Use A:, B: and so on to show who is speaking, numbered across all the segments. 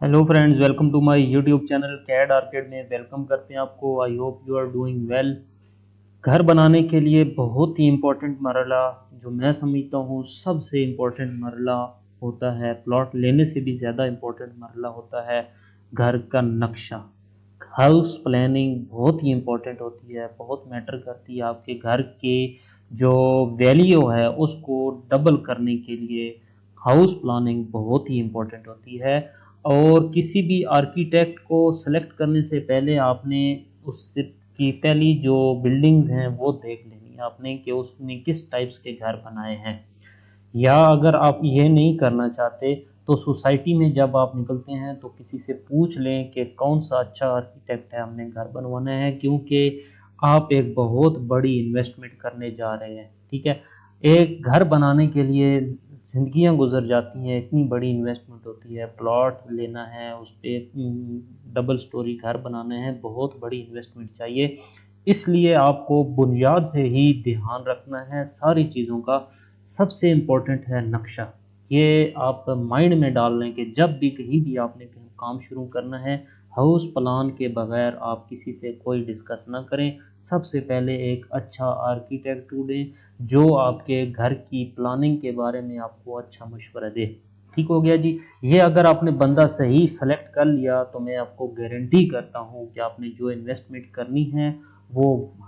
A: Hello friends, welcome to my YouTube channel CAD arcade में welcome करते हैं आपको। I hope you are doing well. घर बनाने के लिए बहुत ही इम्पोर्टेंट मरला, जो मैं समझता हूँ सबसे इम्पोर्टेंट मरला होता है, प्लॉट लेने से भी ज़्यादा इम्पोर्टेंट मरला होता है घर का नक्शा। हाउस प्लानिंग बहुत ही इम्पोर्टेंट होती है, बहुत मैटर करती है आपके घर के जो वैल्यू है उसको डबल करने के लिए। हाउस प्लानिंग बहुत ही इम्पोर्टेंट होती है और किसी भी आर्किटेक्ट को सेलेक्ट करने से पहले आपने उससे की पहली जो बिल्डिंग्स हैं वो देख लेनी है आपने कि उसने किस टाइप्स के घर बनाए हैं। या अगर आप ये नहीं करना चाहते तो सोसाइटी में जब आप निकलते हैं तो किसी से पूछ लें कि कौन सा अच्छा आर्किटेक्ट है, हमने घर बनवाना है, क्योंकि आप एक बहुत बड़ी इन्वेस्टमेंट करने जा रहे हैं। ठीक है, एक घर बनाने के लिए ज़िंदगियां गुजर जाती हैं, इतनी बड़ी इन्वेस्टमेंट होती है, प्लॉट लेना है, उस पर डबल स्टोरी घर बनाना है, बहुत बड़ी इन्वेस्टमेंट चाहिए। इसलिए आपको बुनियाद से ही ध्यान रखना है सारी चीज़ों का। सबसे इम्पोर्टेंट है नक्शा। ये आप माइंड में डाल लें कि जब भी कहीं भी आपने कहीं काम शुरू करना है, हाउस प्लान के बगैर आप किसी से कोई डिस्कस ना करें। सबसे पहले एक अच्छा आर्किटेक्ट ढूंढें जो आपके घर की प्लानिंग के बारे में आपको अच्छा मशवरा दे। ठीक हो गया जी। ये अगर आपने बंदा सही सेलेक्ट कर लिया तो मैं आपको गारंटी करता हूँ कि आपने जो इन्वेस्टमेंट करनी है वो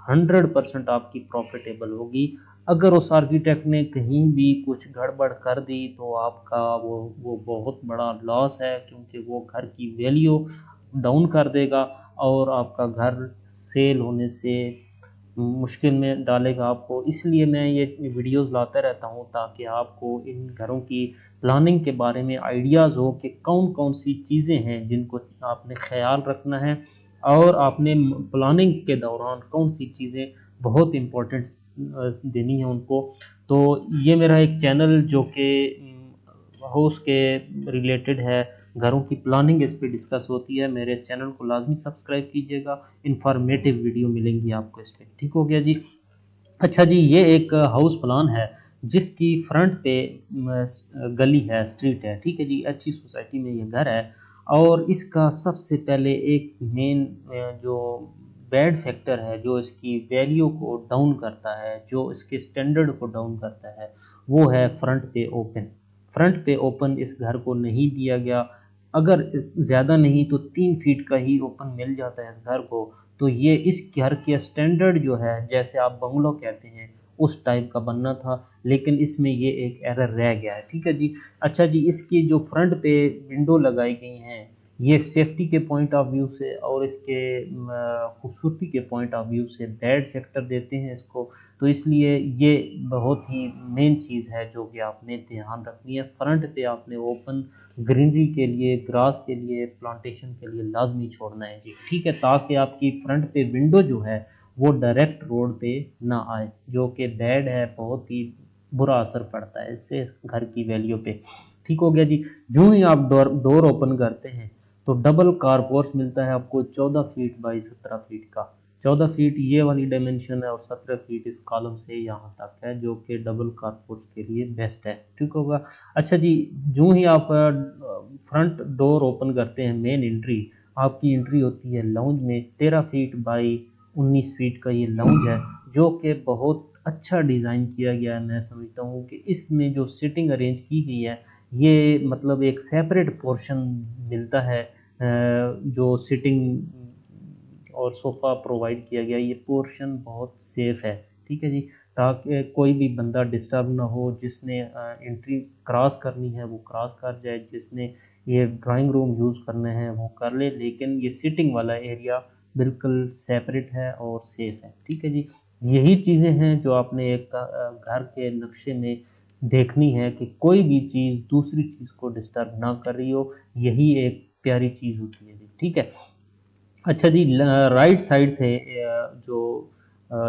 A: 100% आपकी प्रॉफिटेबल होगी। अगर उस आर्किटेक्ट ने कहीं भी कुछ गड़बड़ कर दी तो आपका वो बहुत बड़ा लॉस है, क्योंकि वो घर की वैल्यू डाउन कर देगा और आपका घर सेल होने से मुश्किल में डालेगा आपको। इसलिए मैं ये वीडियोस लाता रहता हूँ ताकि आपको इन घरों की प्लानिंग के बारे में आइडियाज़ हो कि कौन कौन सी चीज़ें हैं जिनको आपने ख्याल रखना है और आपने प्लानिंग के दौरान कौन सी चीज़ें बहुत इम्पोर्टेंट देनी है उनको। तो ये मेरा एक चैनल जो कि हाउस के रिलेटेड है, घरों की प्लानिंग इस पे डिस्कस होती है। मेरे इस चैनल को लाजमी सब्सक्राइब कीजिएगा, इंफॉर्मेटिव वीडियो मिलेंगी आपको इस पे। ठीक हो गया जी। अच्छा जी, ये एक हाउस प्लान है जिसकी फ्रंट पे गली है, स्ट्रीट है। ठीक है जी, अच्छी सोसाइटी में ये घर है और इसका सबसे पहले एक मेन जो बैड फैक्टर है जो इसकी वैल्यू को डाउन करता है, जो इसके स्टैंडर्ड को डाउन करता है, वो है फ्रंट पे ओपन। फ्रंट पे ओपन इस घर को नहीं दिया गया। अगर ज़्यादा नहीं तो 3 फीट का ही ओपन मिल जाता है इस घर को, तो ये इस घर के स्टैंडर्ड जो है, जैसे आप बंगलो कहते हैं उस टाइप का बनना था, लेकिन इसमें ये एक एरर रह गया है। ठीक है जी। अच्छा जी, इसकी जो फ्रंट पे विंडो लगाई गई हैं ये सेफ्टी के पॉइंट ऑफ व्यू से और इसके खूबसूरती के पॉइंट ऑफ व्यू से बैड फैक्टर देते हैं इसको। तो इसलिए ये बहुत ही मेन चीज़ है जो कि आपने ध्यान रखनी है। फ्रंट पे आपने ओपन ग्रीनरी के लिए, ग्रास के लिए, प्लांटेशन के लिए लाजमी छोड़ना है जी। ठीक है, ताकि आपकी फ्रंट पे विंडो जो है वो डायरेक्ट रोड पे ना आए, जो कि बैड है, बहुत ही बुरा असर पड़ता है इससे घर की वैल्यू पे। ठीक हो गया जी। जो ही आप डोर ओपन करते हैं तो डबल कारपोर्च मिलता है आपको 14 फीट बाई 17 फीट का। 14 फीट ये वाली डायमेंशन है और 17 फीट इस कॉलम से यहाँ तक है, जो कि डबल कारपोर्च के लिए बेस्ट है। ठीक होगा। अच्छा जी, जो ही आप फ्रंट डोर ओपन करते हैं, मेन एंट्री, आपकी एंट्री होती है लाउंज में। 13 फीट बाई 19 फीट का ये लाउंज है, जो कि बहुत अच्छा डिज़ाइन किया गया है। मैं समझता हूँ कि इसमें जो सीटिंग अरेंज की गई है, ये मतलब एक सेपरेट पोर्शन मिलता है। जो सिटिंग और सोफ़ा प्रोवाइड किया गया, ये पोर्शन बहुत सेफ़ है। ठीक है जी, ताकि कोई भी बंदा डिस्टर्ब ना हो। जिसने एंट्री क्रॉस करनी है वो क्रॉस कर जाए, जिसने ये ड्राइंग रूम यूज़ करना है वो कर ले, लेकिन ये सिटिंग वाला एरिया बिल्कुल सेपरेट है और सेफ़ है। ठीक है जी। यही चीज़ें हैं जो आपने एक घर के नक्शे में देखनी है कि कोई भी चीज़ दूसरी चीज़ को डिस्टर्ब ना कर रही हो। यही एक प्यारी चीज़ होती है जी। ठीक है। अच्छा जी, राइट साइड से जो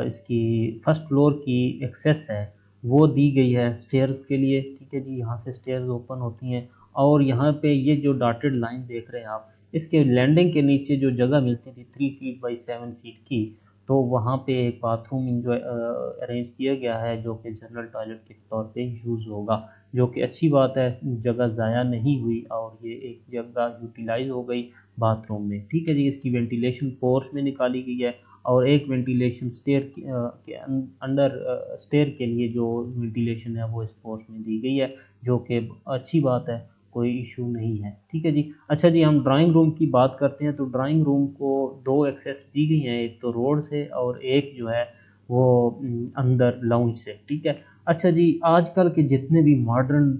A: इसकी फर्स्ट फ्लोर की एक्सेस है वो दी गई है स्टेयर्स के लिए। ठीक है जी, यहाँ से स्टेयर्स ओपन होती हैं और यहाँ पे ये जो डॉटेड लाइन देख रहे हैं आप, इसके लैंडिंग के नीचे जो जगह मिलती थी 3 फीट बाई 7 फीट की, तो वहाँ पे एक बाथरूम जो अरेंज किया गया है जो कि जनरल टॉयलेट के तौर पे यूज़ होगा। जो कि अच्छी बात है, जगह ज़ाया नहीं हुई और ये एक जगह यूटिलाइज हो गई बाथरूम में। ठीक है जी, इसकी वेंटिलेशन पोर्स में निकाली गई है और एक वेंटिलेशन स्टेयर के अंडर स्टेयर के लिए जो वेंटिलेशन है वो इस पोर्स में दी गई है, जो कि अच्छी बात है, कोई इशू नहीं है। ठीक है जी। अच्छा जी, हम ड्राइंग रूम की बात करते हैं तो ड्राइंग रूम को दो एक्सेस दी गई हैं, एक तो रोड से और एक जो है वो अंदर लाउंज से। ठीक है। अच्छा जी, आजकल के जितने भी मॉडर्न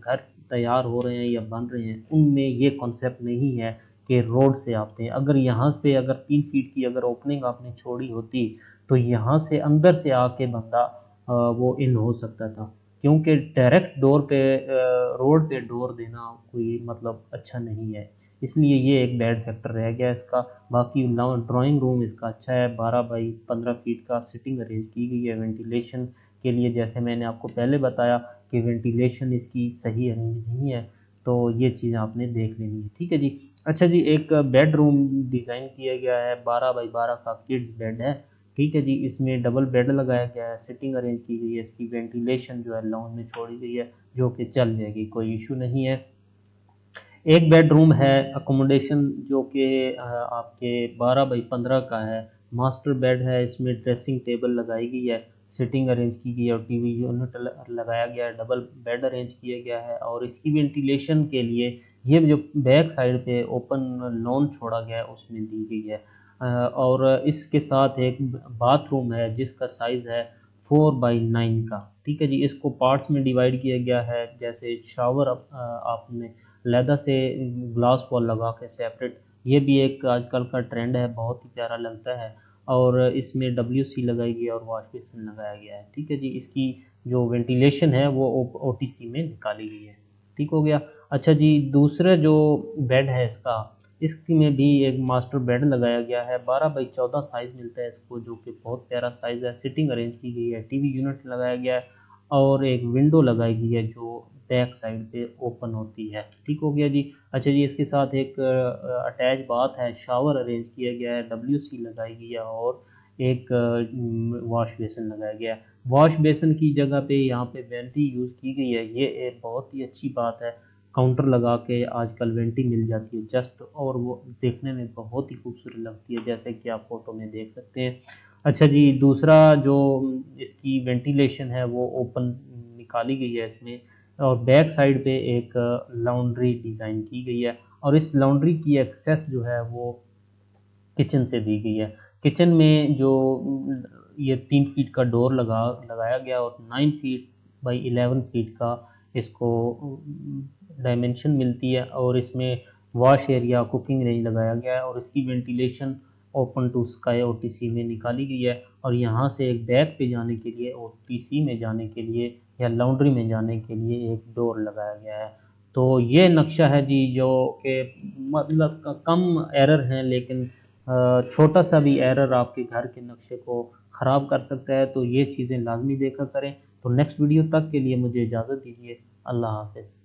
A: घर तैयार हो रहे हैं या बन रहे हैं उनमें ये कॉन्सेप्ट नहीं है कि रोड से आते हैं। अगर यहाँ पे अगर 3 फीट की अगर ओपनिंग आपने छोड़ी होती तो यहाँ से अंदर से आके बंदा वो इन हो सकता था, क्योंकि डायरेक्ट डोर पे रोड पे डोर देना कोई मतलब अच्छा नहीं है, इसलिए ये एक बैड फैक्टर रह गया इसका। बाकी ड्राइंग रूम इसका अच्छा है, 12 बाई 15 फीट का सिटिंग अरेंज की गई है वेंटिलेशन के लिए। जैसे मैंने आपको पहले बताया कि वेंटिलेशन इसकी सही अरेंज नहीं है, तो ये चीज़ आपने देख लेनी है। ठीक है जी। अच्छा जी, एक बेडरूम डिज़ाइन किया गया है, 12 बाई 12 का किड्स बेड है। ठीक है जी, इसमें डबल बेड लगाया गया है, सिटिंग अरेंज की गई है, इसकी वेंटिलेशन जो है लॉन में छोड़ी गई है, जो कि चल जाएगी, कोई इशू नहीं है। एक बेडरूम है अकोमोडेशन जो कि आपके 12 बाई 15 का है, मास्टर बेड है, इसमें ड्रेसिंग टेबल लगाई गई है, सिटिंग अरेंज की गई है और टीवी यूनिट लगाया गया है, डबल बेड अरेंज किया गया है और इसकी वेंटिलेशन के लिए ये जो बैक साइड पे ओपन लॉन छोड़ा गया है उसमें दी गई है। और इसके साथ एक बाथरूम है जिसका साइज़ है 4 बाई 9 का। ठीक है जी, इसको पार्ट्स में डिवाइड किया गया है, जैसे शावर आपने लैदा से ग्लास वॉल लगा के सेपरेट, ये भी एक आजकल का ट्रेंड है, बहुत ही प्यारा लगता है। और इसमें WC लगाई गई है और वॉश बेसिन लगाया गया है। ठीक है जी, इसकी जो वेंटिलेशन है वो OTC में निकाली गई है। ठीक हो गया। अच्छा जी, दूसरा जो बेड है इसका, इसमें भी एक मास्टर बेड लगाया गया है, 12 बाई 14 साइज़ मिलता है इसको, जो कि बहुत प्यारा साइज़ है, सिटिंग अरेंज की गई है, टीवी यूनिट लगाया गया है और एक विंडो लगाई गई है जो बैक साइड पे ओपन होती है। ठीक हो गया जी। अच्छा जी, इसके साथ एक अटैच बाथ है, शावर अरेंज किया गया है, WC लगाई गई है और एक वॉश बेसिन लगाया गया है। वॉश बेसिन की जगह पे यहाँ पे वेंटी यूज़ की गई है, ये एक बहुत ही अच्छी बात है। काउंटर लगा के आजकल वेंटी मिल जाती है जस्ट, और वो देखने में बहुत ही खूबसूरत लगती है, जैसे कि आप फोटो में देख सकते हैं। अच्छा जी, दूसरा जो इसकी वेंटिलेशन है वो ओपन निकाली गई है इसमें, और बैक साइड पे एक लॉन्ड्री डिज़ाइन की गई है और इस लॉन्ड्री की एक्सेस जो है वो किचन से दी गई है। किचन में जो ये 3 फीट का डोर लगाया गया और 9 फीट बाई 11 फीट का इसको डायमेंशन मिलती है और इसमें वॉश एरिया कुकिंग रेंज लगाया गया है और इसकी ventilation open to sky OTC में निकाली गई है और यहाँ से एक बैक पे जाने के लिए OTC में जाने के लिए या लॉन्ड्री में जाने के लिए एक डोर लगाया गया है। तो ये नक्शा है जी, जो कि मतलब कम एरर हैं, लेकिन छोटा सा भी एरर आपके घर के नक्शे को ख़राब कर सकता है, तो ये चीज़ें लाजमी देखा करें। तो नेक्स्ट वीडियो तक के लिए मुझे इजाज़त दीजिए। अल्लाह हाफ़िज़।